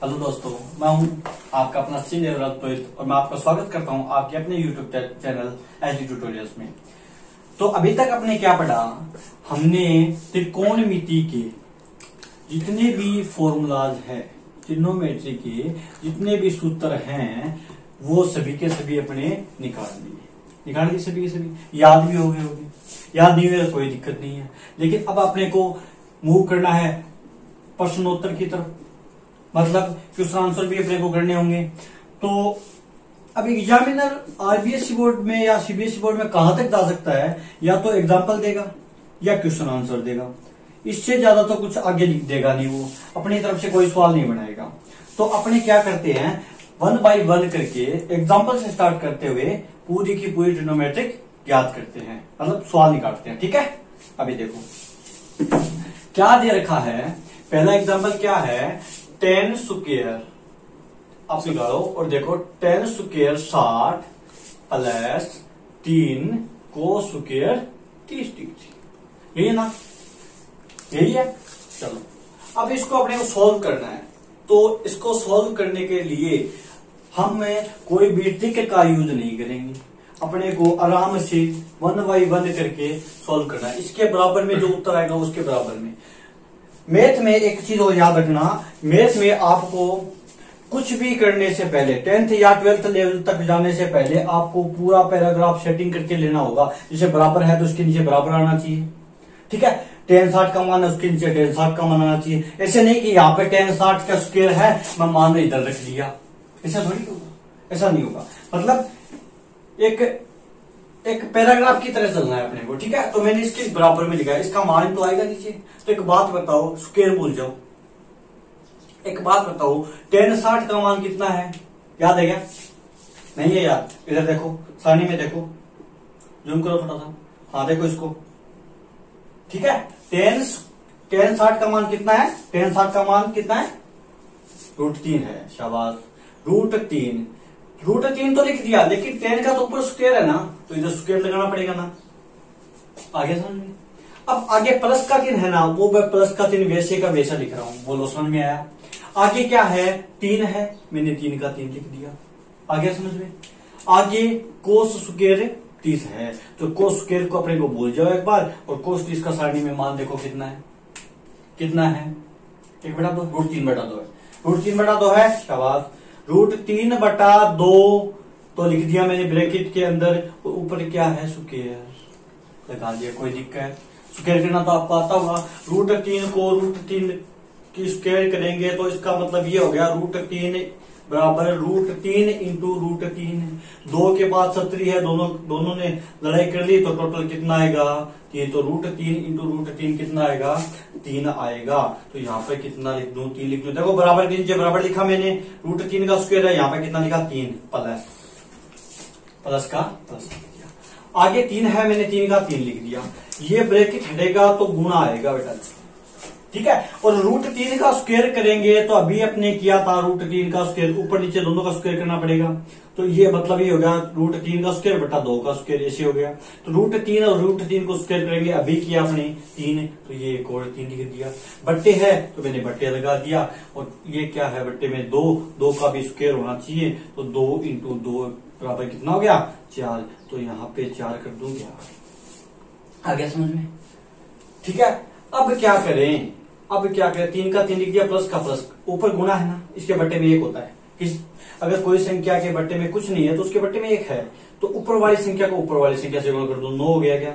Hello दोस्तों, मैं हूं आपका अपना सीनियर रोहित और मैं आपका स्वागत करता हूं आपके अपने यूट्यूब चैनल एचडी ट्यूटोरियल्स में। तो अभी तक आपने क्या पढ़ा? हमने त्रिकोणमिति के जितने भी फॉर्मूलाज हैं, ट्रिग्नोमेट्री के जितने भी सूत्र हैं, वो सभी के सभी अपने निकाल दिए सभी के सभी। याद भी हो गए होंगे, याद नहीं हुए तो कोई दिक्कत नहीं है। लेकिन अब अपने को मूव करना है प्रश्नोत्तर की तरफ, मतलब क्वेश्चन आंसर भी अपने को करने होंगे। तो अब एग्जामिनर आरबीएसई बोर्ड में या सीबीएसई बोर्ड में कहां तक जा सकता है? या तो एग्जाम्पल देगा या क्वेश्चन आंसर देगा, इससे ज्यादा तो कुछ आगे लिख देगा नहीं। वो अपनी तरफ से कोई सवाल नहीं बनाएगा। तो अपने क्या करते हैं, 1 बाय 1 करके एग्जाम्पल से स्टार्ट करते हुए पूरी की पूरी ट्रिग्नोमेट्रिक ज्ञात करते हैं, मतलब सवाल निकालते हैं। ठीक है, अभी देखो क्या दे रखा है। पहला एग्जाम्पल क्या है, 10 स्क्वायर आप निकालो और देखो 10 square 60 plus 3 cos square 30 degree, यही है ना? यही है। चलो अब इसको अपने को सॉल्व करना है। तो इसको सॉल्व करने के लिए हम कोई भी ट्रिक का यूज नहीं करेंगे, अपने को आराम से 1 बाय 1 करके सॉल्व करना है। इसके बराबर में जो उत्तर आएगा उसके बराबर में। मैथ में एक चीज और याद रखना, मैथ में आपको कुछ भी करने से पहले 10th या 12th लेवल तक जाने से पहले आपको पूरा पैराग्राफ सेटिंग करके लेना होगा। जैसे बराबर है तो उसके नीचे बराबर आना चाहिए। ठीक है, 10 60 का मान है उसके नीचे 10 60 का मान आना चाहिए। ऐसे नहीं कि यहाँ पे 10 60 का स्क्वायर है, मैं मान इधर रख दिया, ऐसा थोड़ी होगा, ऐसा नहीं होगा। मतलब एक पैराग्राफ की तरह चलना है अपने को। ठीक है, तो मैंने इसके बराबर में लिखा है, इसका मान तो आएगा नीचे। तो एक बात बताओ, स्क्वायर भूल जाओ। एक बात बताओ, 10 60 का मान कितना है? याद है क्या? नहीं है याद? इधर देखो, सारणी में देखो, जूम करो थोड़ा सा। हाँ देखो इसको। ठीक है, 10 60 का मान कितना है? 10 60 का मान कितना है? √3 है। शाबाश, √3 तो लिख दिया, लेकिन 10 का तो ऊपर स्क्वायर है ना, तो इधर स्क्वायर लगाना पड़ेगा ना। आगे समझ में? अब आगे प्लस का चिन्ह है ना, वो मैं प्लस का चिन्ह वैसे का वैसा लिख रहा हूं। बोलो समझ में आया? आगे क्या है, 3 है, मैंने 3 का 3 लिख दिया। आगे समझ में? आगे कोस स्क्वायर 30 है, तो कोस स्क्वायर को अपने को भूल जाओ एक बार, और कोस 30 का सारणी में मान देखो कितना है। कितना है? 1/2, √3/2 है। √3/2 है। शाबाश, √3/2 तो लिख दिया मैंने ब्रैकेट के अंदर। ऊपर क्या है, स्क्वायर लगा दिया, कोई दिक्कत? स्क्वायर करना तो आपको आता होगा। √3 को √3 की स्क्वायर करेंगे तो इसका मतलब ये हो गया, √3 बराबर √3 इंटू √3। 2 के बाद 70 है, दोनों ने लड़ाई कर ली, तो टोटल कितना आएगा? 3। तो √3 इंटू √3 कितना आएगा? 3 आएगा। तो यहाँ पे कितना लिख दूं? 3 लिख दूं। देखो बराबर के नीचे बराबर लिखा मैंने, √3 का स्क्वायर है, यहाँ पे कितना लिखा? 3 प्लस का प्लस लिख दिया। आगे 3 है, मैंने 3 का 3 लिख दिया। ये ब्रैकेट हटेगा तो गुणा आएगा बेटा। ठीक है, और √3 का स्क्वायर करेंगे तो अभी अपने किया था √3 का स्क्वायर, ऊपर नीचे दोनों का स्क्वायर करना पड़ेगा। तो ये मतलब ये हो गया √3 का स्क्वायर बटा 2 का स्क्वायर, ऐसे हो गया। तो √3 और √3 को स्क्वायर करेंगे, अभी किया अपने 3, तो ये एक और 3 लिख दिया। बट्टे है तो मैंने बट्टे लगा दिया, और ये क्या है, बट्टे में 2 का भी स्क्वायर होना चाहिए, तो 2 इंटू 2 बराबर कितना हो गया? 4। तो यहाँ पे 4 कर दूंगा। आ गया समझ में? ठीक है, अब क्या करें? 3 का 3 लिख दिया, प्लस का प्लस, ऊपर गुणा है ना, इसके बट्टे में 1 होता है। अगर कोई संख्या के बट्टे में कुछ नहीं है तो उसके बट्टे में 1 है, तो ऊपर वाली संख्या को ऊपर वाली संख्या से गुणा कर दो। 9 हो गया क्या?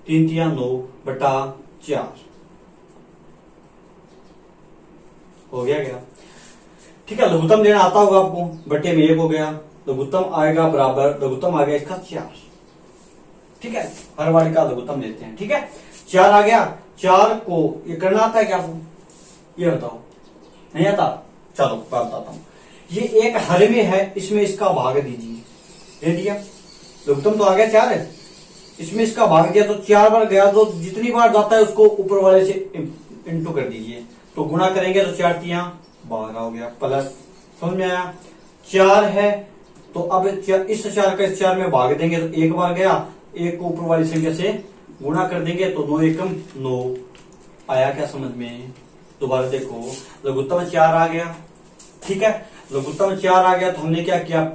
3 3 9/4 हो गया क्या? ठीक है, लघुत्तम लेना आता होगा आपको। बट्टे में 1 हो गया, लघुत्तम आएगा बराबर, लघुत्तम आ गया इसका 4। ठीक है, हर वाले का लघुत्तम लेते हैं। ठीक है, 4 आ गया। 4 को ये करना आता है क्या आपको? ये बताओ, नहीं आता? चलो बात बताता हूं। ये एक हर में है, इसमें इसका भाग दीजिए, दे दिया। लघुत्तम तो आ गया 4 है, इसमें इसका भाग दिया, तो 4 बार गया, तो जितनी बार जाता है उसको ऊपर वाले से इंटू कर दीजिए, तो गुणा करेंगे तो 4 3 12 हो गया, प्लस। समझ में आया? 4 है, तो अब इस 4 का इस 4 में भाग देंगे, तो 1 बार गया, 1 को ऊपर वाली संख्या से गुणा कर देंगे, तो 9 एकम 9 आया क्या समझ में? दोबारा देखो, लघुत्तम 4 आ गया, ठीक है, लघुत्तम 4 आ गया तो हमने क्या किया,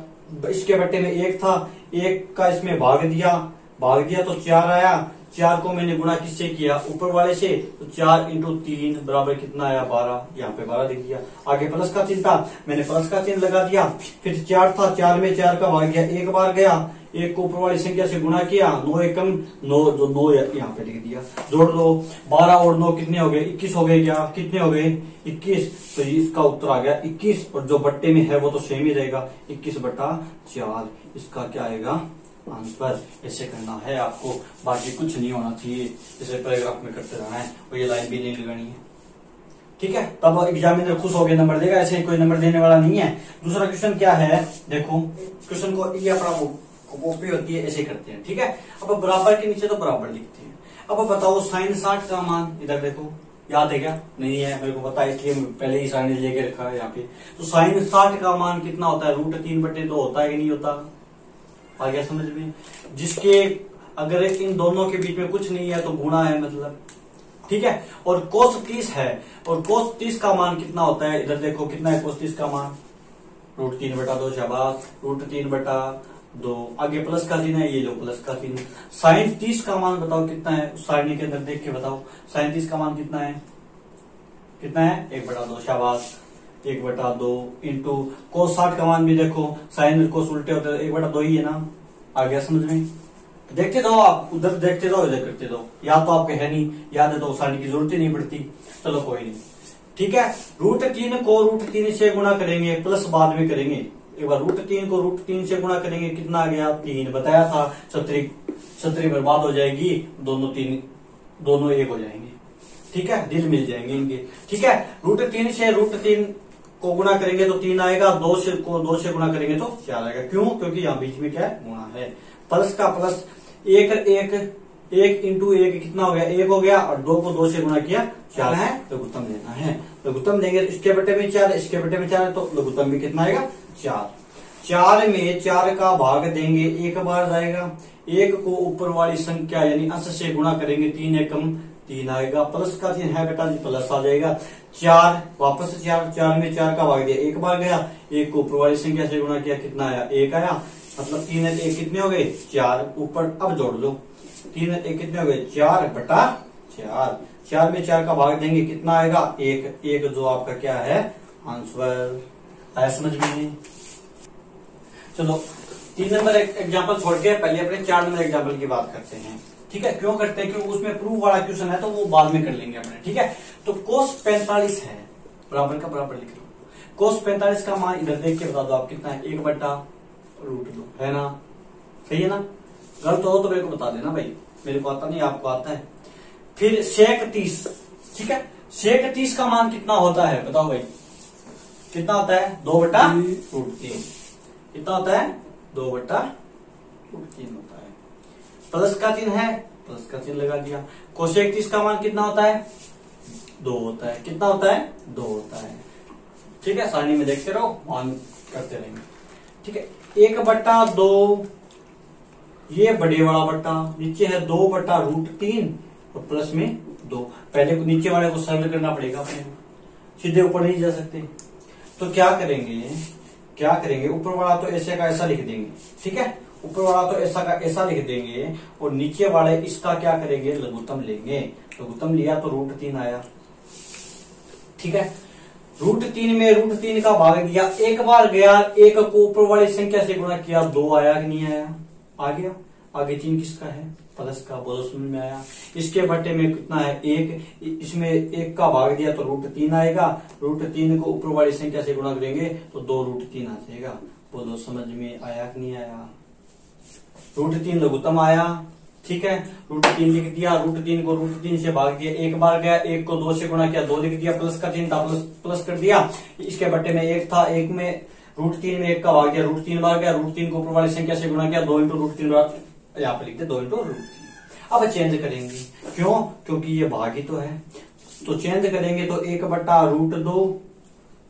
इसके बट्टे में 1 था, 1 का इसमें भाग दिया तो 4 आया। 4 को मैंने गुणा किससे किया, ऊपर वाले से, तो 4 इंटू 3 बराबर कितना आया 12, यहाँ पे 12 दिख दिया। आगे प्लस का चिन्ह था, मैंने प्लस का चिन्ह लगा दिया। फिर 4 था, 4 में 4 का भाग गया, एक बार गया, 1 को ऊपर वाली संख्या से गुणा किया, 9 एकम 9, जो 9 यहाँ पे लिख दिया। जोड़ लो, 12 और 9 कितने हो गए, 21 हो गए। क्या कितने हो गए, 21। तो इसका उत्तर आ गया 21, और जो बट्टे में है वो तो सेम ही रहेगा, 21/4। इसका क्या आएगा आंसर। ऐसे करना है आपको, बाकी कुछ नहीं होना चाहिए, जैसे पैराग्राफ में करते रहना है, और ये लाइन भी नहीं लगानी है। ठीक है, तब एग्जामिनर खुश होकर नंबर देगा, ऐसे कोई नंबर देने वाला नहीं है। दूसरा क्वेश्चन क्या है, देखो क्वेश्चन को ये अपना कॉपी होती है, ऐसे करते हैं। ठीक है, अब बराबर के नीचे तो बराबर लिखते हैं। अब बताओ साइन 60 का मान, इधर देखो, याद है क्या, नहीं है मेरे को पता है, इसलिए पहले ही साइन लेके रखा है यहाँ पे। तो साइन 60 का मान कितना होता है, √3/2 होता है कि नहीं होता, आ गया समझ में। जिसके अगर इन दोनों के बीच में कुछ नहीं है तो गुणा है मतलब। ठीक है, और cos 30 है, और cos 30 का मान कितना होता है, इधर देखो कितना है cos 30 का मान, √3/2, शाबाश, √3/2। आगे प्लस का चिन्ह है, ये लो प्लस का चिन्ह। साइन 30 का मान बताओ कितना है, सारणी के अंदर देख के बताओ, साइन 30 का मान कितना है, कितना है 1/2, शाबाश, 1/2 इंटू cos 60 का मान भी देखो, साइन कोस उल्टे होते हैं, 1/2 ही है ना। आ गया समझ में, देखते जाओ आप, उधर देखते जाओ इधर करते जाओ, याद तो आपके है नहीं, याद है तो सारणी की जरूरत ही नहीं पड़ती। चलो कोई नहीं, ठीक है। √3 को √3 से गुणा करेंगे, प्लस बाद में करेंगे। एक बार √3 को √3 से गुणा करेंगे, कितना आ गया 3, बताया था। 70 बर्बाद हो जाएगी, दोनों 1 हो जाएंगे। ठीक है, दिल मिल जाएंगे इनके। ठीक है, √3 से √3 को गुणा करेंगे तो 3 आएगा, 2 से गुणा करेंगे तो 4 आएगा। क्यों, क्योंकि यहाँ बीच में क्या है, गुणा है। प्लस का प्लस, 1 इंटू 1 कितना हो गया, 1 हो गया, और 2 को 2 से गुणा किया 4 है, लघुत्तम लेना है। लघुत्तम देंगे तो इसके बटे में 4, इसके बटे में 4 है, तो लघुत्तम भी कितना आएगा 4। 4 में 4 का भाग देंगे, एक बार जाएगा। 1 को ऊपर वाली संख्या यानी अंश से गुणा करेंगे, 3 एकम 3 आएगा। प्लस का चिन्ह है बेटा जी, प्लस आ जाएगा। 4 वापस 4 में 4 का भाग दिया, एक बार गया। 1 को ऊपर वाली संख्या से गुणा किया, कितना आया 1 आया, मतलब 3 1 कितने हो गए 4। ऊपर अब जोड़ लो, 3 1 कितने हो गए 4/4। 4 में 4 का भाग देंगे, कितना आएगा 1 जो आपका क्या है आंसर। आया समझ में। चलो 3 नंबर एग्जाम्पल छोड़ के पहले अपने 4 नंबर एग्जाम्पल की बात करते हैं। ठीक है, क्यों करते हैं, क्योंकि उसमें प्रूफ वाला क्वेश्चन है, तो वो बाद में कर लेंगे अपने। ठीक है, तो cos 45 है, बराबर का बराबर लिख लो। cos 45 का मान इधर देख के बता दो आप कितना है, 1/√2 है ना, सही है ना। गलत हो तो मेरे को बता देना भाई, मेरे को आता नहीं, आपको आता है। फिर sec 30, ठीक है, sec 30 का मान कितना होता है बताओ भाई, कितना होता है 2/√3। कितना होता है 2/√3 होता है। प्लस का चिन्ह है, प्लस का चिन्ह लगा दिया। कोसेक 30 का मान कितना होता है 2 होता है। कितना होता है 2 होता है। ठीक है, सारणी में देखते रहो, मान करते रहेंगे। ठीक है, 1/2, ये बड़े वाला बट्टा, नीचे है 2/√3 और प्लस में 2। पहले को नीचे वाले को सरल करना पड़ेगा अपने को, सीधे ऊपर नहीं जा सकते। तो क्या करेंगे, ऊपर वाला तो ऐसे का ऐसा लिख देंगे। ठीक है, ऊपर वाला तो ऐसा का ऐसा लिख देंगे, और नीचे वाले इसका क्या करेंगे, लघुत्तम लेंगे। लघुत्तम लिया तो √3 आया। ठीक है, √3 में √3 का भाग दिया, एक बार गया। 1 को ऊपर वाली संख्या से गुणा किया, 2 आया कि नहीं आया, आ गया। आगे चिन्ह किसका है, प्लस का, बोलो समझ में आया। इसके बटे में कितना है 1, इसमें 1 का भाग दिया तो √3 आएगा। √3 को ऊपर वाली संख्या से गुणा करेंगे तो 2√3 आ जाएगा। बोलो समझ में आया कि नहीं आया। √3 लघुत्तम आया। ठीक है, √3 लिख दिया। √3 को √3 से भाग दिया, एक बार गया। 1 को 2 से गुणा किया, 2 लिख दिया। प्लस का चिन्ह था, प्लस कर दिया। इसके बटे में 1 था, 1 में √3 में 1 का भाग दिया, √3 बार गया। √3 को ऊपर वाली संख्या से गुणा किया, 2 × √3 बार, यहाँ पे लिखते 2 × √3। अब चेंज करेंगे, क्यों, क्योंकि ये भाग ही तो है, तो चेंज करेंगे तो 1/√2।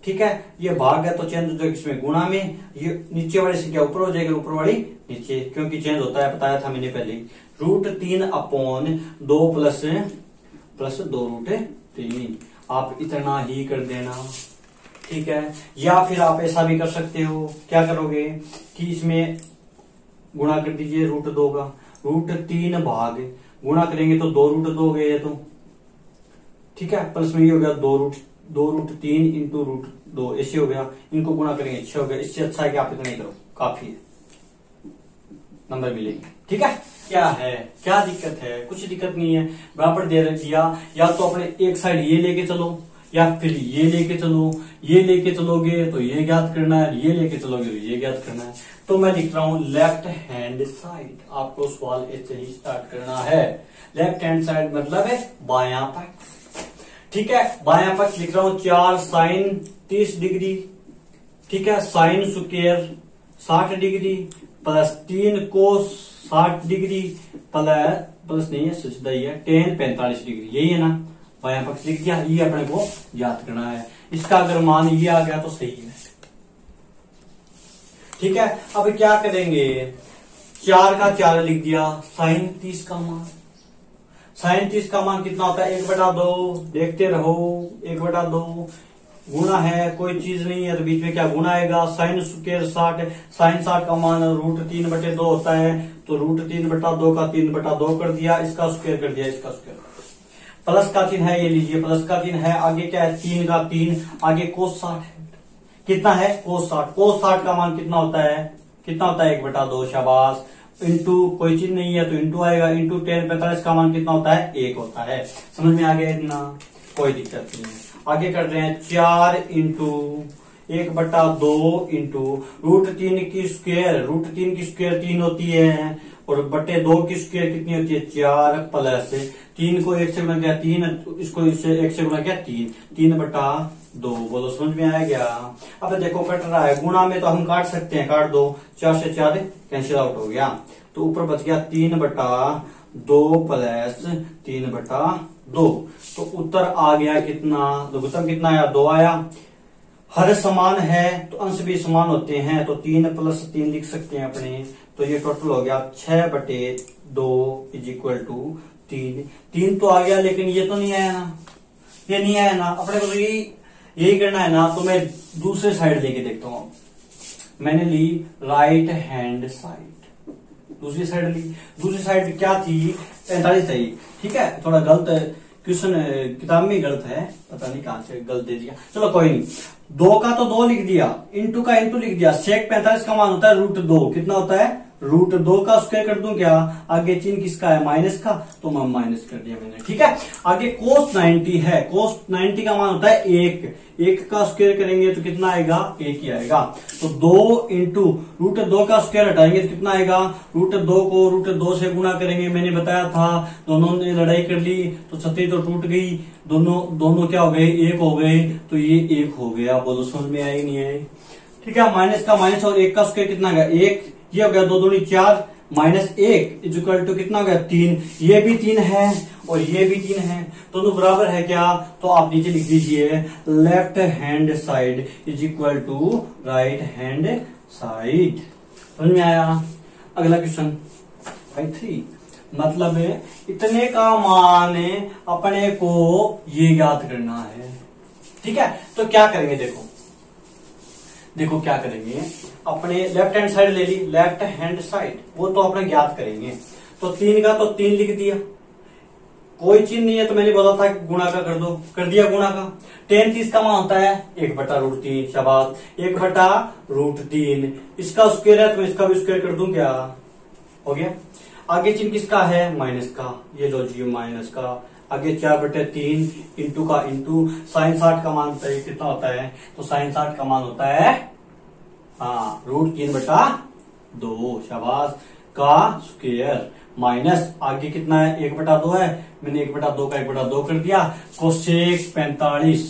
ठीक है, ये भाग है तो चेंज जो इसमें गुणा में, ये नीचे वाली संख्या ऊपर हो जाएगी, ऊपर वाली नीचे, क्योंकि चेंज होता है, बताया था मैंने पहले। √3/2 प्लस 2√3, आप इतना ही कर देना। ठीक है। या फिर आप ऐसा भी कर सकते हो, क्या करोगे कि इसमें गुणा कर दीजिए √2 का, √3 भाग गुणा करेंगे तो 2√2 गए तो, ठीक है। प्लस में ये हो गया 2√3 इंटू √2 ऐसे हो गया, इनको गुणा करेंगे 6 हो गया। इससे अच्छा है कि आप इतना ही करो, काफी है, नंबर मिलेंगे, ठीक है। क्या है, क्या दिक्कत है, कुछ दिक्कत नहीं है, बराबर दे दिया। या तो अपने एक साइड ये लेके चलो या फिर ये लेके चलो, ये लेके चलोगे तो ये ज्ञात करना है, ये लेके चलोगे तो ये ज्ञात करना है। तो मैं लिख रहा हूं लेफ्ट हैंड साइड, आपको सवाल ऐसे ही स्टार्ट करना है। लेफ्ट हैंड साइड मतलब है बायां पक्ष, ठीक है। बायां पक्ष लिख रहा हूं 4 sin 30 डिग्री, ठीक है, sine square 60 degree plus 3 cos 60 degree plus नहीं है, सीधा ही है, tan 45 डिग्री, यही है ना। बायां पक्ष लिख दिया, ये अपने को याद करना है। इसका अगर मान ये आ गया तो सही है, ठीक है। अब क्या करेंगे, 4 का 4 लिख दिया, sin 30 का मान, sin 30 का मान कितना होता है 1/2, देखते रहो 1/2 गुणा है, कोई चीज नहीं है तो बीच में क्या गुणा आएगा, साइन स्क्वायर 60, साइन 60 का मान √3/2 होता है, तो √3/2 का 3/2 कर दिया, इसका स्क्वायर कर दिया, इसका स्क्वायर प्लस का चिन्ह है, ये लीजिए प्लस का चिन्ह है, आगे क्या है 3 का 3, आगे cos 60 है, कितना है cos 60, cos 60 का मान कितना होता है, कितना होता है 1/2, शाबाश, इंटू कोई चीज नहीं है तो इंटू आएगा, इंटू tan 45 का मान कितना होता है 1 होता है। समझ में आ गया इतना, कोई दिक्कत नहीं है। आगे कर रहे हैं 4 इंटू 1/2 इंटू √3 की स्क्वायर, √3 की स्क्वायर 3 होती है और बटे 2 की स्क्वायर कितनी होती है 4 प्लस 3 को 1 से गुणा किया 3, इसको इससे 1 से गुणा किया 3/2। बोलो समझ में आया क्या। अब देखो कट रहा है, गुणा में तो हम काट सकते हैं, काट दो, 4 से 4 कैंसिल आउट हो गया, तो ऊपर बच गया 3/2 प्लस 3/2, तो उत्तर आ गया कितना, लघुत्तम कितना आया 2 आया। हर समान है तो अंश भी समान होते हैं, तो 3 + 3 लिख सकते हैं अपने, तो ये टोटल हो गया 6/2 = 3। 3 तो आ गया, लेकिन ये तो नहीं आया ना, ये नहीं आया ना, अपने को तो यही करना है ना। तो मैं दूसरे साइड लेके देखता हूं, मैंने ली राइट हैंड साइड, दूसरी साइड ली, दूसरी साइड क्या थी 45 थी, ठीक है। थोड़ा गलत क्वेश्चन किताब में गलत है, पता नहीं कहां से गलत दे दिया, चलो कोई नहीं। 2 का तो 2 लिख दिया, इंटू का इंटू लिख दिया, sec 45 का मान होता है √2, कितना होता है √2 का स्क्वायर कर दूं क्या, आगे चिन्ह किसका है माइनस का, तो मैं माइनस कर दिया मैंने, ठीक है। आगे cos 90 है, cos 90 का मान होता है 1 का स्क्वायर करेंगे तो कितना आएगा 1 ही आएगा, तो 2 इंटू √2 का स्क्वायर हटाएंगे तो कितना आएगा, √2 को √2 से गुणा करेंगे, मैंने बताया था। दोनों ने लड़ाई कर ली तो छतरी तो टूट गई, दोनों क्या हो गए 1 हो गए, तो ये 1 हो गया। बोलो समझ में आई नहीं है, ठीक है। माइनस का माइनस और 1 का स्क्वायर कितना आ गया 1, ये हो गया 2 दूनी 4 -1 = कितना हो गया 3, ये भी 3 है और ये भी 3 है, दोनों बराबर है क्या, तो आप नीचे लिख दीजिए left hand side = right hand side. समझ में आया। अगला क्वेश्चन 3, मतलब इतने का मान अपने को ये ज्ञात करना है, ठीक है। तो क्या करेंगे, देखो क्या करेंगे, अपने लेफ्ट हैंड साइड ले ली, लेफ्ट हैंड साइड वो तो अपने ज्ञात करेंगे, तो 3 का तो 3 लिख दिया, कोई चीज नहीं है तो मैंने बोला था कि गुणा का कर दो, कर दिया गुणा का। tan 30 का मान होता है 1/√3, शाबाश 1/√3, इसका स्क्वायर है तो इसका भी स्क्वायर कर दूं क्या, हो गया। आगे चिन्ह किसका है माइनस का, ये लो जी माइनस का, आगे 4/3 इंटू का इंटू, साइन 60 का मान कितना होता है, तो साइन 60 का मान होता है √3/2, शाबाश, का स्क्वायर माइनस आगे कितना है 1/2 है, मैंने 1/2 का 1/2 कर दिया, कोसेक 45,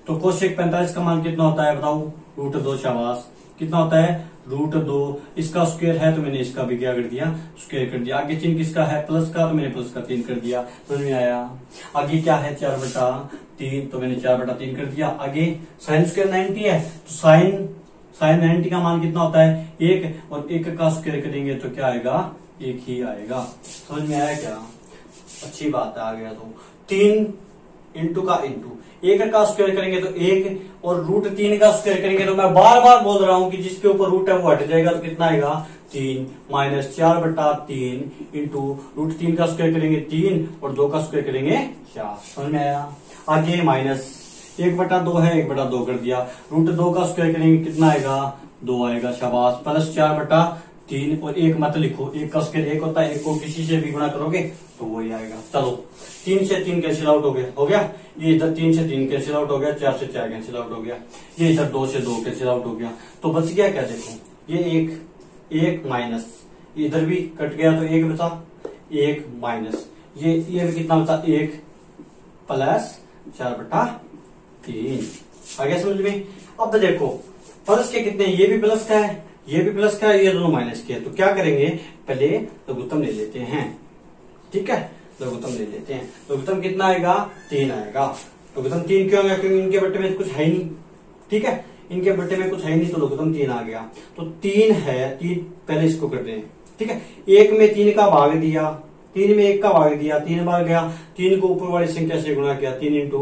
तो कोसेक 45 का मान कितना होता है बताओ √2, शाबाश, कितना होता है √2, इसका स्क्वायर है तो मैंने इसका भी क्या कर दिया स्क्वायर कर दिया। आगे चिन्ह किसका है प्लस का, तो मैंने प्लस का 3 कर दिया, समझ में आया। आगे क्या है 4/3, तो मैंने 4/3 कर दिया। आगे साइन स्क्वायर 90 है, तो साइन 90 का मान कितना होता है 1, और 1 का स्क्वायर करेंगे तो क्या आएगा 1 ही आएगा। समझ में आया क्या, अच्छी बात है। आ गया तो 3 इंटू का इंटू, 1 का स्क्वायर करेंगे तो 1 और रूट 3 का स्क्वायर करेंगे तो मैं बार बार बोल रहा हूं कि जिसके ऊपर रूट है वो हट जाएगा, तो कितना आएगा 3 माइनस 4/3 इंटू रूट 3 का स्क्वायर करेंगे 3 और 2 का स्क्वायर करेंगे 4। समझ में आया? आगे माइनस 1/2 है, 1/2 कर दिया, रूट 2 का स्क्वायर करेंगे कितना आएगा 2 आएगा, शाबाश, प्लस 4/3 और 1 मत लिखो, 1 का स्क्वायर 1 होता है, 1 को किसी से भी गुणा करोगे तो वही आएगा। चलो 3 से 3 कैंसिल आउट हो गया, ये इधर 3 से 3 कैंसिल आउट हो गया, 4 से 4 कैंसिल आउट हो गया, ये इधर 2 से 2 कैंसिल आउट हो गया, तो बच गया क्या देखो, ये 1 माइनस, इधर भी कट गया तो 1 बचा, 1 माइनस ये भी कितना बचा 1 प्लस 4/3। आ गया समझ में? अब देखो प्लस के कितने, ये भी प्लस का है, ये भी प्लस का है, ये दोनों माइनस के है, तो क्या करेंगे पहले लघुत्तम ले लेते हैं। ठीक है, लघुत्तम ले लेते हैं। लघुत्तम कितना आएगा 3 आएगा। लघुत्तम 3 क्यों आएगा? क्योंकि इनके बट्टे में कुछ है ही नहीं। ठीक है, इनके बट्टे में कुछ है ही नहीं, तो लघुत्तम 3 आ गया। तो 3 है, 3 पहले इसको करते हैं। ठीक है, 1 में 3 का भाग दिया, 3 में 1 का भाग दिया, 3 बार गया, 3 को ऊपर वाली संख्या से गुणा किया, 3 इंटू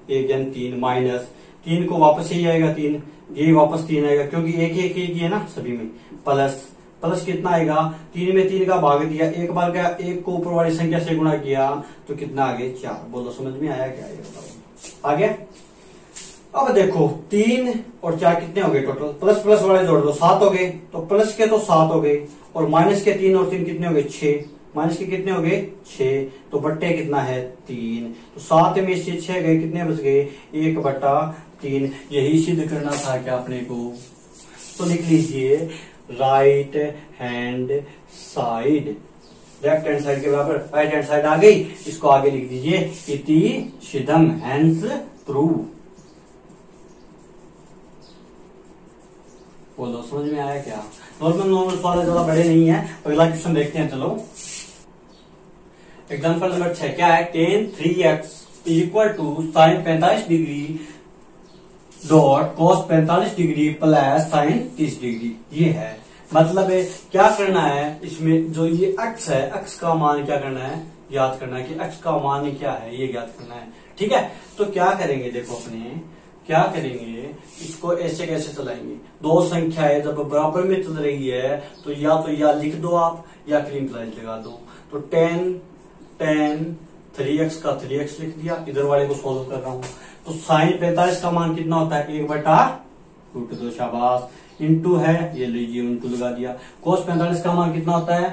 1 यानी 3 माइनस 3 को वापस ही आएगा 3, ये वापस 3 आएगा क्योंकि एक है ना सभी में, प्लस कितना आएगा 3 में 3 का भाग दिया, 1 बार गया, 1 को ऊपर वाली संख्या से गुणा किया तो कितना आगे 4। बोलो समझ में आया क्या? बताओ आ गया। अब देखो 3 और 4 कितने हो गए टोटल, प्लस प्लस वाले जोड़ दो 7 हो गए, तो प्लस के तो 7 हो गए और माइनस के 3 और 3 कितने हो गए 6, माइनस के कितने हो गए 6, तो बट्टे कितना है 3, तो 7 में से 6 गए, कितने बच गए 1/3। यही सिद्ध करना था क्या अपने को, तो लिख लीजिए right hand side, left hand side के बराबर राइट हैंड साइड आ गई, इसको आगे लिख दीजिए इति सिद्धम, हैंस प्रूव। बोलो समझ में आया क्या? नॉर्मल सवाल ज्यादा बड़े नहीं है। अगला क्वेश्चन देखते हैं। चलो एग्जाम्पल नंबर 6 क्या है, tan 3x equal to sine 45 degree dot cos 45 degree plus sine 30 degree. ये है मतलब है क्या करना है इसमें, जो ये अक्ष है, अक्ष का मान क्या करना है, ज्ञात करना है कि अक्ष का मान क्या है, ये ज्ञात करना है। ठीक है, तो क्या करेंगे देखो, अपने क्या करेंगे, इसको ऐसे कैसे चलाएंगे, दो संख्याएं जब बराबर में चल रही है तो या लिख दो आप या क्लीन क्लाइज लगा दो। तो tan 3x का 3x लिख दिया, इधर वाले को सॉल्व कर रहा हूं, तो साइन 45 का मान कितना होता है 1/√2, शाबाश, इंटू है, ये लीजिए इंटू लगा दिया। cos 45 का मान कितना होता है,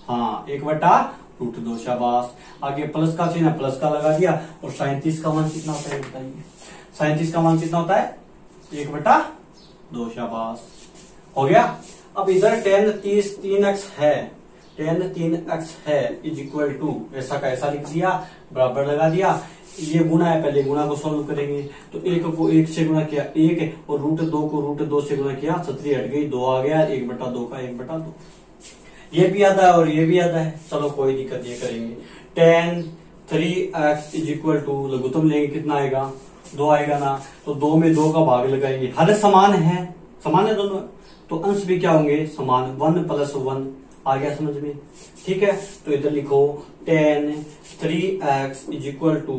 हाँ 1/√2, शाबाश। आगे प्लस का चिन्ह प्लस का लगा दिया, और साइन 30 का मान कितना होता है बताइए, साइन 30 का मान कितना होता है 1/2, शाबाश, हो गया। अब इधर tan 3x है, tan 3x है इज इक्वल टू ऐसा का ऐसा लिख दिया, बराबर लगा दिया, ये गुणा है, पहले गुणा को सॉल्व करेंगे, तो 1 को 1 से गुणा किया 1 और √2 को √2 से गुणा किया, 7 हट गई, 2 आ गया, 1/2 का 1/2, ये भी आता है और ये भी आता है, चलो कोई दिक्कत नहीं, करेंगे। tan 3x is equal to लघुत्तम लेंगे, कितना आएगा 2 आएगा ना, तो 2 में 2 का भाग लगाएंगे, हर समान है दोनों, तो अंश भी क्या होंगे समान, 1 + 1 आ गया समझ में। ठीक है, तो इधर लिखो tan 3x is equal to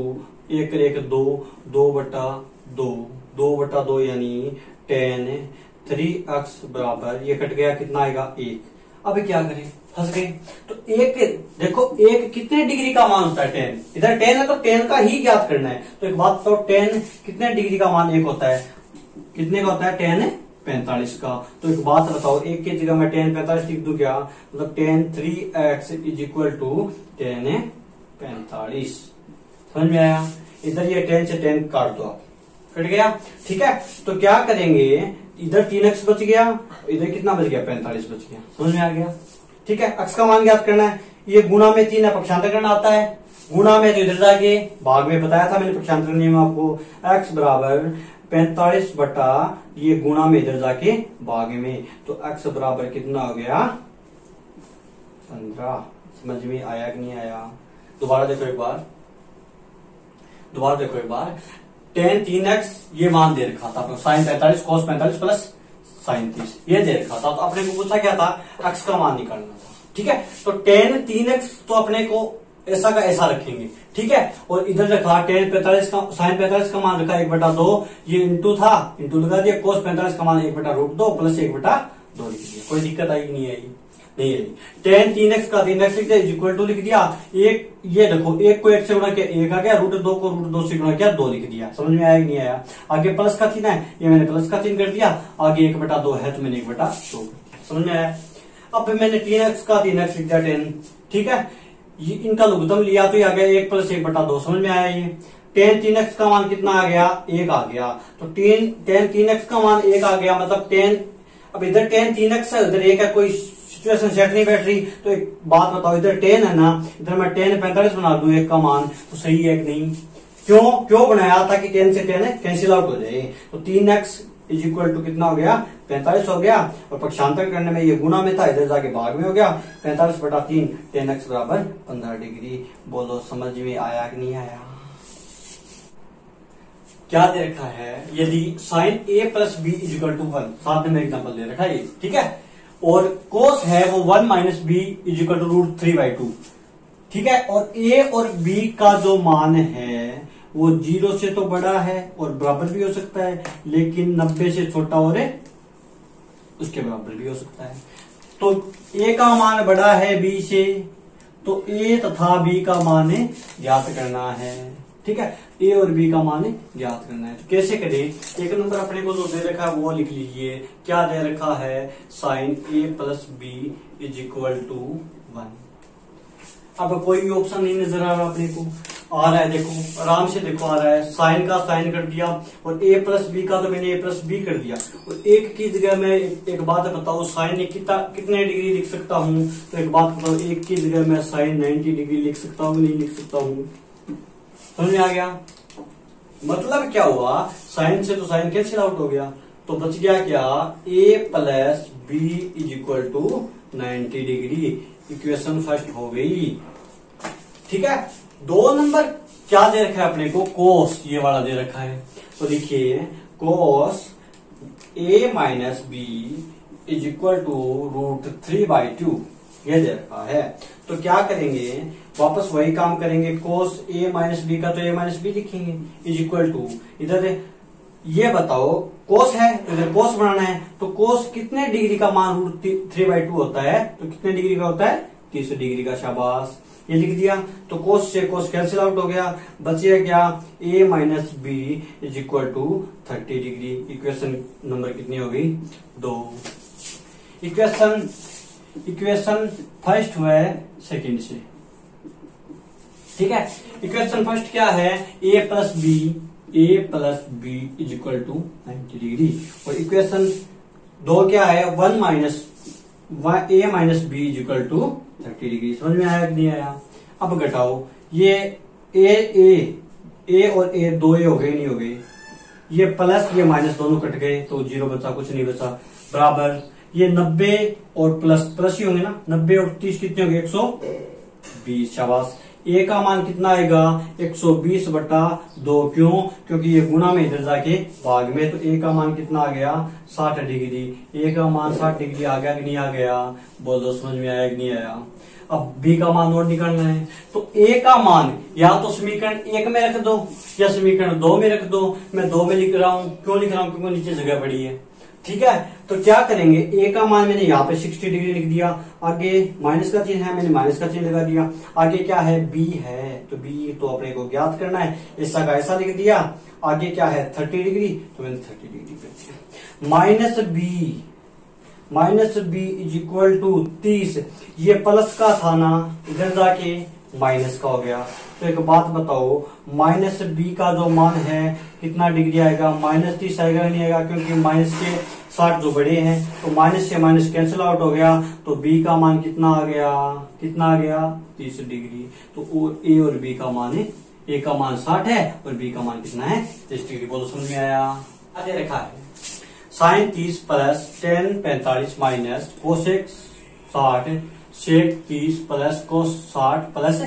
1 × 1 2, 2/2 यानी tan 3x बराबर, ये कट गया, कितना आएगा 1। अब क्या करें, फंस गए, तो एक देखो, एक कितने डिग्री का मान होता है tan, इधर tan है तो tan का ही ज्ञात करना है। तो एक बात तो tan कितने डिग्री का मान 1 होता है, कितने का होता है tan 45 का। तो एक बात बताओ, 1 की जगह मैं tan 45 लिख दूं क्या, मतलब tan 3x is equal to tan 45, समझ में आया। इधर ये tan से tan काट दो आप, कट गया। ठीक है, तो क्या करेंगे, इधर 3x बच गया, इधर कितना बच गया 45 बच गया, समझ में आ गया। ठीक है, अक्ष का मान ज्ञात करना है, ये गुणा में 3 है, पक्षांतर करना आता है, गुणा में तो इधर जाके भाग में बताया था मैंने पक्षांतर नियम आपको, x बराबर 45 बटा ये गुणा में इधर जाके भाग में, तो x बराबर कितना हो गया 15। समझ में आया कि नहीं आया? दोबारा देखो एक बार, tan 3x ये मान दे रखा था आपको, साइन 45 cos 45 प्लस साइन 30 ये दे रखा था, तो अपने को पूछा क्या था, x का मान निकालना था। ठीक है, तो tan 3x तो अपने को ऐसा का ऐसा रखेंगे, ठीक है। और इधर रखा tan 45 का sin 45 का मान रखा 1/2, ये इंटू था, इंटू लगा दिया, cos 45 का मान 1/√2 प्लस 1/2 लिख दिया। कोई दिक्कत आई नहीं आई? नहीं आई। tan 3x का 3x लिख दिया इक्वल टू लिख दिया, एक ये देखो, एक को एक से गुणा किया 1 आ गया, √2 को √2 से गुणा किया 2 लिख दिया। समझ में आया कि नहीं आया? आगे प्लस का 3 है, ये मैंने प्लस का 3 कर दिया, आगे 1/2 है तो मैंने 1/2 कर दिया। समझ में आया? अब मैंने 3x का 3x लिख दिया 10, ठीक है। ये इनका लघुत्तम लिया तो ये आ गया 1 प्लस 1/2। समझ में आया? ये tan 3x का मान कितना आ गया? 1 आ गया। तो tan 3x का मान 1 आ गया, मतलब tan, अब इधर tan 3x है, उधर 1 है, कोई सिचुएशन सेट नहीं बैठ रही। तो एक बात बताओ, इधर 10 है ना, इधर मैं tan 45 बना दूं 1 का मान, तो सही है कि नहीं? क्यों बनाया था कि 10 से 10 कैंसिल आउट हो जाए। तो 3x इज इक्वल टू कितना हो गया? 45 हो गया, और पक्षांतर करने में ये गुणा में था, इधर जाके भाग में हो गया। 45/3 10x बराबर 15 डिग्री। बोलो समझ में आया कि नहीं आया? क्या दे रखा है? यदि sin a plus b is equal to 1, साथ में एग्जाम्पल दे रखा है, ठीक है। और cos है वो 1 minus b is equal to √3/2, ठीक है। और a और b का जो मान है वो 0 से तो बड़ा है और बराबर भी हो सकता है, लेकिन 90 से छोटा और उसके बराबर भी हो सकता है। तो a का मान बड़ा है b से, तो a तथा b का मान ज्ञात करना है, ठीक है। a और b का मान ज्ञात करना है। तो कैसे करें? एक नंबर अपने को जो दे रखा है वो लिख लीजिए। क्या दे रखा है? sin a plus b is equal to 1। अब कोई ऑप्शन नहीं नजर आ रहा अपने को, आ रहा है, देखो आराम से देखो आ रहा है। साइन का साइन कर दिया, और a प्लस बी का तो मैंने a प्लस बी कर दिया। और एक की जगह मैं एक बात बताओ, साइन कितने डिग्री लिख सकता हूँ? तो एक बात बताओ, एक की जगह मैं साइन 90 डिग्री लिख सकता हूँ, नहीं लिख सकता हूँ? समझ में आ गया? मतलब क्या हुआ, साइन से तो साइन कैंसिल आउट हो गया, तो बच गया क्या? a plus B is equal to 90 degree. Equation first हो गई, ठीक है। 2 नंबर क्या दे रखा है अपने को? कोस, ये वाला दे रखा है। तो लिखिए cos a minus B is equal to √3/2, ये दे रखा है। तो क्या करेंगे? वापस वही काम करेंगे, कोस a माइनस बी का तो a माइनस बी लिखेंगे इज इक्वल टू, इधर ये बताओ कोस है, इधर कोस बनाना है, तो कोस कितने डिग्री का मान √3/2 होता है? तो कितने डिग्री का होता है? 30 डिग्री का। शाबाश, ये लिख दिया। तो कोस से कोस कैंसिल आउट हो गया, बचिए क्या? a minus B is equal to 30 degree. Equation number कितनी हो गई? 2। इक्वेशन फर्स्ट हुआ है सेकेंड से, ठीक है। इक्वेशन फर्स्ट क्या है? a plus B is equal to 90 degree. और इक्वेशन 2 क्या है? 1 minus a minus B is equal to 30 degree. समझ में आया कि नहीं आया? अब घटाओ, ये a और a 2a हो गए, नहीं हो गए? ये प्लस ये माइनस दोनों कट गए, तो 0 बचा, कुछ नहीं बचा। बराबर ये 90 और प्लस ही होंगे ना, 90 और 30 कितने होंगे? 120। शाबाश। a का मान कितना आएगा? 120/2। क्यों? क्योंकि ये गुणा में इधर जाके भाग में, तो a का मान कितना आ गया? 60 डिग्री। a का मान 60 डिग्री आ गया कि नहीं आ गया? बोलो समझ में आया कि नहीं आया? अब b का मान और निकालना है, तो a का मान या तो समीकरण 1 में रख दो या समीकरण 2 में रख दो। मैं 2 में लिख रहा हूं, क्यों लिख रहा हूं? क्योंकि नीचे जगह पड़ी है, ठीक है। तो क्या करेंगे? a का मान मैंने यहाँ पे 60 डिग्री लिख दिया, आगे माइनस का चिन्ह है, मैंने माइनस का चिन्ह लगा दिया। आगे क्या है? b है, तो b तो अपने को ज्ञात करना है, ऐसा का ऐसा लिख दिया। आगे क्या है? 30 डिग्री, तो मैंने 30 डिग्री कर दिया। Minus B is equal to 30। ये प्लस का था ना, इधर जाके माइनस का हो गया। तो एक बात बताओ, माइनस बी का जो मान है कितना डिग्री आएगा? -30 आएगा नहीं आएगा? क्योंकि माइनस के 60 जो बड़े हैं, तो माइनस से माइनस कैंसिल आउट हो गया, तो बी का मान कितना आ गया? कितना आ गया? 30 डिग्री। तो ए और बी का मान है, ए का मान 60 है और बी का मान कितना है? 30 डिग्री। बोलो समझ में आया? आगे रखा है sin 30 plus tan 45 minus cosec 60 sec 30 plus cos 60 plus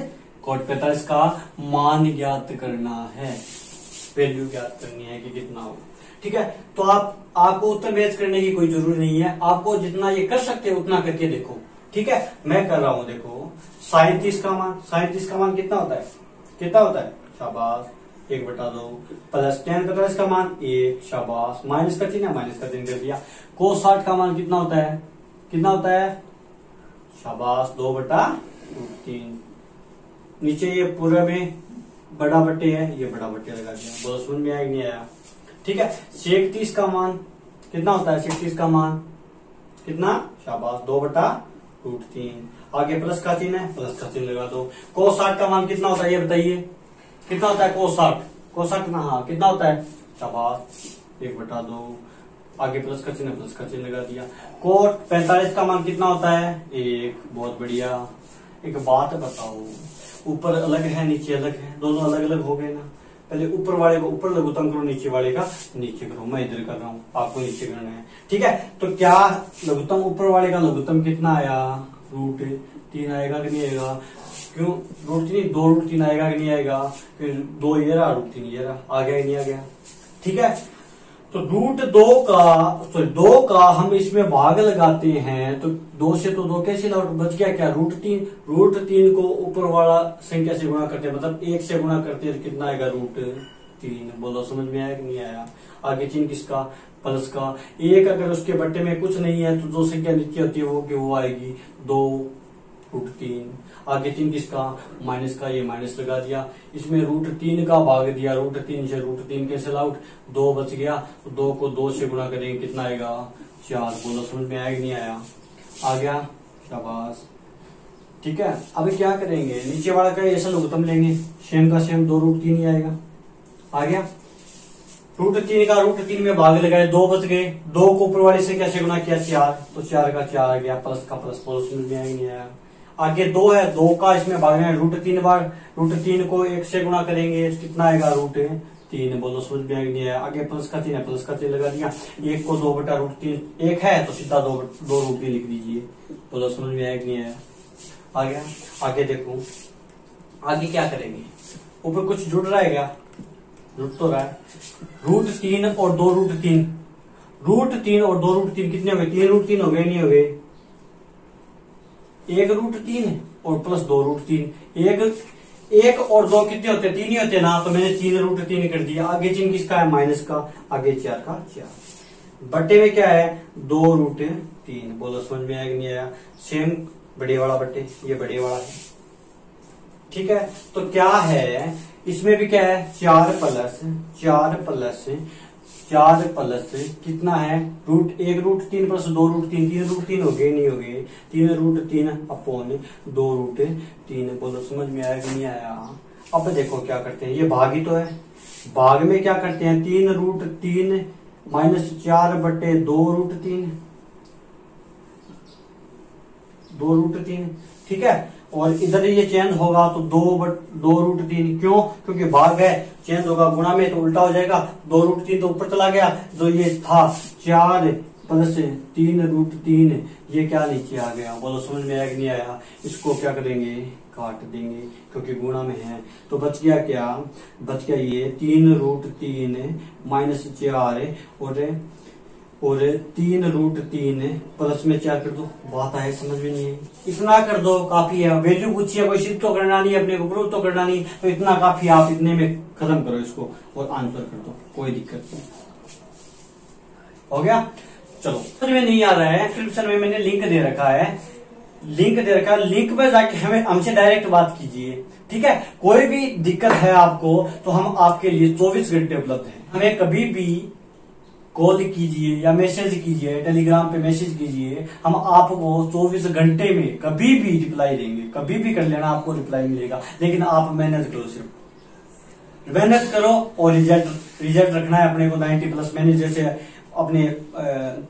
cot 45 का मान ज्ञात करना है, वैल्यू ज्ञात करनी है कि कितना हो, ठीक है। तो आपको उत्तर मैच करने की कोई जरूरत नहीं है, आपको जितना ये कर सकते हैं उतना करके देखो, ठीक है, मैं कर रहा हूं, देखो साइन 30 का मान कितना होता है, शाबाश 1/2 प्लस tan 45 का मान 1, शाबाश माइनस का चिन्ह कर दिया। cos 60 का मान कितना होता है, शाबाश 2/√3। नीचे ये पूरे में बड़ा बट्टे है, ये बड़ा बट्टे लगा दिया। बोलो समझ में आया कि नहीं आया? ठीक है, sec 30 का मान कितना होता है, sec 30 का मान कितना, शाबाश 2/√3। आगे प्लस का चिन्ह लगा दो। cos 60 का मान कितना होता है ये बताइए, कितना होता है cos 60 ना, हाँ कितना होता है, शाबाश 1/2। आगे प्लस का चिन्ह लगा दिया। cot 45 का मान कितना होता है, 1, बहुत बढ़िया। एक बात बताओ, ऊपर अलग है नीचे अलग है, दोनों अलग अलग हो गए ना। पहले ऊपर वाले को ऊपर लघुत्तम करो, नीचे वाले का नीचे करो। मैं इधर कर रहा हूँ, आपको नीचे करना है, ठीक है। तो क्या लघुत्तम ऊपर वाले का लघुत्तम कितना आया, √3 आएगा कि नहीं आएगा? क्यों √3, 2√3 आएगा कि नहीं आएगा? फिर 2 ये रहा, √3 ये रहा, आ गया कि नहीं आ गया? ठीक है, तो √2 का हम इसमें भाग लगाते हैं, तो 2 से तो 2 कैसे लौट बच गया, क्या √3 को ऊपर वाला संख्या से गुणा करते हैं, मतलब 1 से गुणा करते हैं, तो कितना आएगा √3। बोलो समझ में आया कि नहीं आया? आगे चिन्ह किसका, प्लस का। 1 अगर उसके बट्टे में कुछ नहीं है तो 2 संख्या नीचे होती है वो आएगी 2√3। आगे चिन्ह किसका, माइनस का, ये माइनस लगा दिया। इसमें √3 का भाग दिया, √3 से √3 कैंसिल आउट, 2 बच गया, तो 2 को 2 से गुणा करेंगे, कितना आएगा, 4। बोलो समझ में आया कि नहीं आया? आ गया, शाबाश। ठीक है, अभी क्या करेंगे, नीचे वाला का ऐसा लघुत्तम लेंगे, सेम का सेम 2√3 ही आएगा। आ गया, √3 का √3 में भाग लगाए, 2 बच गए, 2 को ऊपर वाली से कैसे गुणा किया, 4, तो 4 का 4 आ गया, प्लस का प्लस। बोलो समझ में आया कि नहीं आया? आगे 2 है, 2 का इसमें भाग है √3 बार, √3 को 1 से गुणा करेंगे, कितना आएगा, √3। बोलो समझ में आया कि नहीं आया? आगे प्लस का चिन्ह लगा दिया। 1 को 2/√3, 1 है तो सीधा 2√3 लिख दीजिए। बोलो समझ में आया कि नहीं आया? आ गया। आगे देखो, आगे क्या करेंगे, ऊपर कुछ जुड़ रहा है क्या, जुड़ तो रहा है। √3 और 2√3, √3 और 2√3 कितने हो गए, 3√3 हो गए, नहीं हो गए? 1√3 और प्लस 2√3, 1 और 2 कितने होते हैं, 3 ही होते ना, तो मैंने 3√3 कर दिया। आगे चिन्ह किसका है, माइनस का, आगे 4 का 4। बट्टे में क्या है, 2√3। बोलो समझ में आया कि नहीं आया? सेम बड़े वाला बट्टे, ये बड़े वाला है, ठीक है। तो क्या है, इसमें भी क्या है, 4 प्लस कितना है, √1√3 प्लस 2√3, 3√3 हो गए, नहीं हो गए? 3√3 अपॉन 2√3। बोलो समझ में आया कि नहीं आया? अब देखो क्या करते हैं, ये भाग ही तो है, भाग में क्या करते हैं, 3√3 माइनस 4/2√3, 2√3, ठीक है। और इधर ये चेंज होगा तो 2√3, क्यों, क्योंकि भाग है, चेंज होगा गुणा में तो उल्टा हो जाएगा, 2√3 तो ऊपर चला गया, जो ये था 4 प्लस 3√3, ये क्या नीचे आ गया। बोलो समझ में आया कि नहीं आया? इसको क्या करेंगे, काट देंगे, क्योंकि गुणा में है। तो बच गया क्या, बच गया ये 3√3 माइनस 4 और 3√3 प्लस में 4 कर दो। बात है, समझ में नहीं है? इतना कर दो, काफी है। वैल्यू पूछिए, कोई सिद्ध तो करना नहीं, अपने को प्रूव तो करना नहीं, तो इतना काफी है। आप इतने में खत्म करो इसको और आंसर कर दो, कोई दिक्कत नहीं। हो गया, चलो। समझ में नहीं आ रहा है, डिस्क्रिप्शन में मैंने लिंक दे रखा है, लिंक पर जाके हमें हमसे डायरेक्ट बात कीजिए, ठीक है। कोई भी दिक्कत है आपको तो हम आपके लिए 24 घंटे उपलब्ध हैं। हमें कभी भी कॉल कीजिए या मैसेज कीजिए, टेलीग्राम पे मैसेज कीजिए, हम आपको 24 घंटे में कभी भी रिप्लाई देंगे, कभी भी कर लेना, आपको रिप्लाई मिलेगा। लेकिन आप मेहनत करो, सिर्फ मेहनत करो और रिजल्ट रखना है अपने को 90+। मैंने जैसे अपने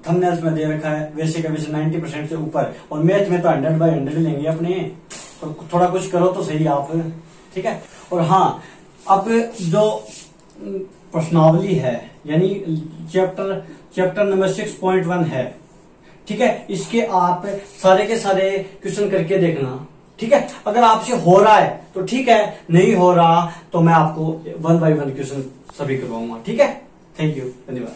थंबनेल्स में दे रखा है वैसे का वैसे 90% से ऊपर, और मैथ में तो 100/100 लेंगे अपने, तो थोड़ा कुछ करो तो सही आप, ठीक है। और हाँ, अब जो प्रश्नावली है, यानी चैप्टर नंबर 6.1 है, ठीक है, इसके आप सारे के सारे क्वेश्चन करके देखना, ठीक है। अगर आपसे हो रहा है तो ठीक है, नहीं हो रहा तो मैं आपको 1 by 1 क्वेश्चन सभी करवाऊंगा, ठीक है। थैंक यू, धन्यवाद।